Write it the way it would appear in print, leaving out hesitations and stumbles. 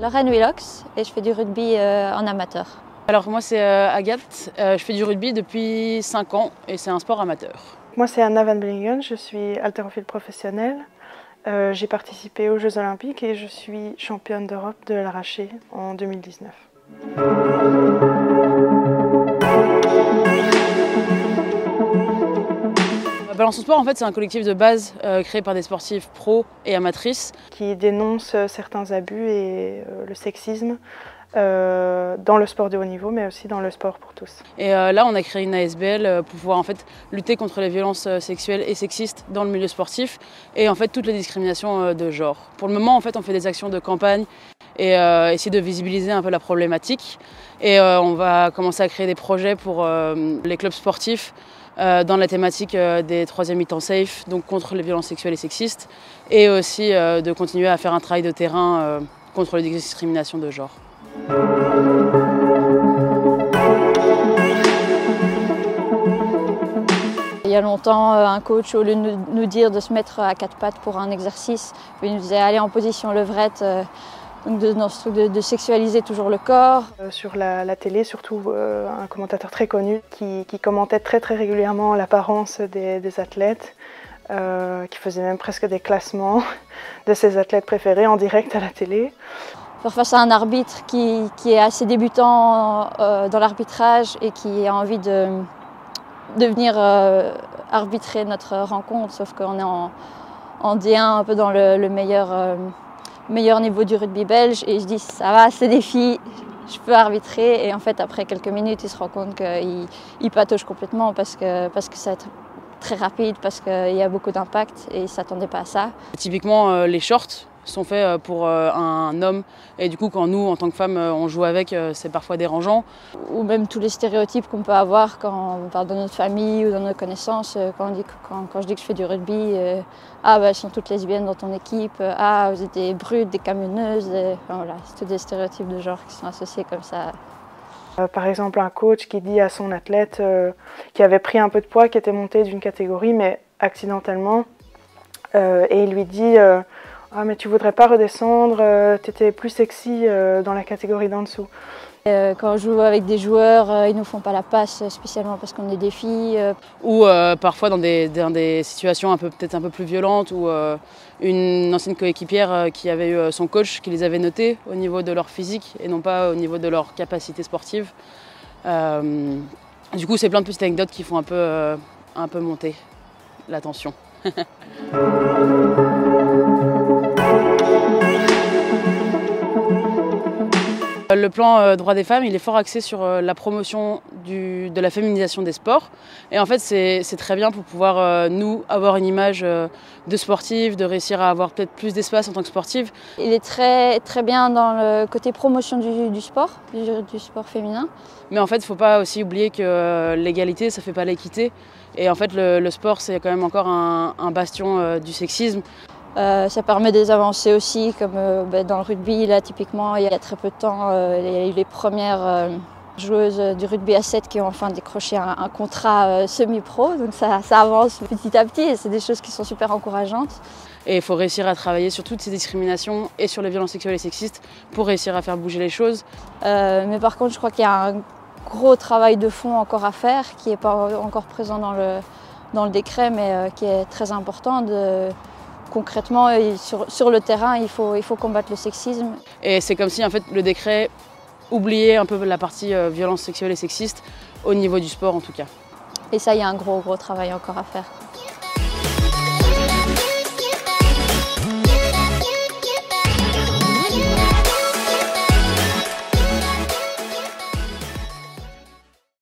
Lorraine Willox et je fais du rugby en amateur. Alors moi c'est Agathe, je fais du rugby depuis 5 ans et c'est un sport amateur. Moi c'est Anna Van Bellingen, je suis haltérophile professionnelle. J'ai participé aux Jeux Olympiques et je suis championne d'Europe de l'arraché en 2019. Balance ton sport en fait c'est un collectif de base créé par des sportifs pros et amatrices qui dénonce certains abus et le sexisme dans le sport de haut niveau mais aussi dans le sport pour tous. Et là on a créé une ASBL pour pouvoir en fait lutter contre les violences sexuelles et sexistes dans le milieu sportif et en fait toutes les discriminations de genre. Pour le moment en fait on fait des actions de campagne et essayer de visibiliser un peu la problématique et on va commencer à créer des projets pour les clubs sportifs dans la thématique des troisième mi-temps safe, donc contre les violences sexuelles et sexistes, et aussi de continuer à faire un travail de terrain contre les discriminations de genre. Il y a longtemps, un coach, au lieu de nous dire de se mettre à quatre pattes pour un exercice, il nous disait aller en position levrette. Donc dans ce truc de sexualiser toujours le corps. Sur la télé, surtout un commentateur très connu qui commentait très régulièrement l'apparence des athlètes, qui faisait même presque des classements de ses athlètes préférés en direct à la télé. Faire face à un arbitre qui est assez débutant dans l'arbitrage et qui a envie de venir arbitrer notre rencontre, sauf qu'on est en D1 un peu dans le meilleur niveau du rugby belge et je dis ça va, c'est des filles, je peux arbitrer et en fait après quelques minutes il se rend compte qu'il patauge complètement parce que ça va être très rapide, parce qu'il y a beaucoup d'impact et il ne s'attendait pas à ça. Typiquement les shorts sont faits pour un homme et du coup quand nous en tant que femmes on joue avec c'est parfois dérangeant. Ou même tous les stéréotypes qu'on peut avoir quand on parle de notre famille ou de nos connaissances, quand je dis que je fais du rugby, ah bah elles sont toutes lesbiennes dans ton équipe, ah vous êtes des brutes, des camionneuses, enfin, voilà, c'est tous des stéréotypes de genre qui sont associés comme ça. Par exemple un coach qui dit à son athlète qui avait pris un peu de poids, qui était monté d'une catégorie mais accidentellement, et il lui dit ah mais tu voudrais pas redescendre, t'étais plus sexy dans la catégorie d'en dessous. Quand on joue avec des joueurs, ils nous font pas la passe spécialement parce qu'on est des filles. Ou parfois dans des situations peut-être un peu plus violentes où une ancienne coéquipière qui avait eu son coach qui les avait notés au niveau de leur physique et non pas au niveau de leur capacité sportive. Du coup c'est plein de petites anecdotes qui font un peu monter la tension. Le plan droit des femmes, il est fort axé sur la promotion de la féminisation des sports. Et en fait, c'est très bien pour pouvoir, nous, avoir une image de sportive, de réussir à avoir peut-être plus d'espace en tant que sportive. Il est très bien dans le côté promotion du sport féminin. Mais en fait, il ne faut pas aussi oublier que l'égalité, ça ne fait pas l'équité. Et en fait, le sport, c'est quand même encore un bastion du sexisme. Ça permet des avancées aussi, comme dans le rugby, là typiquement, il y a très peu de temps, il y a eu les premières joueuses du rugby à 7 qui ont enfin décroché un contrat semi-pro, donc ça avance petit à petit et c'est des choses qui sont super encourageantes. Et il faut réussir à travailler sur toutes ces discriminations et sur les violences sexuelles et sexistes pour réussir à faire bouger les choses. Mais par contre, je crois qu'il y a un gros travail de fond encore à faire, qui n'est pas encore présent dans le décret, mais qui est très important. Concrètement, sur le terrain, il faut combattre le sexisme. Et c'est comme si en fait, le décret oubliait un peu la partie violence sexuelle et sexiste au niveau du sport en tout cas. Et ça, il y a un gros travail encore à faire.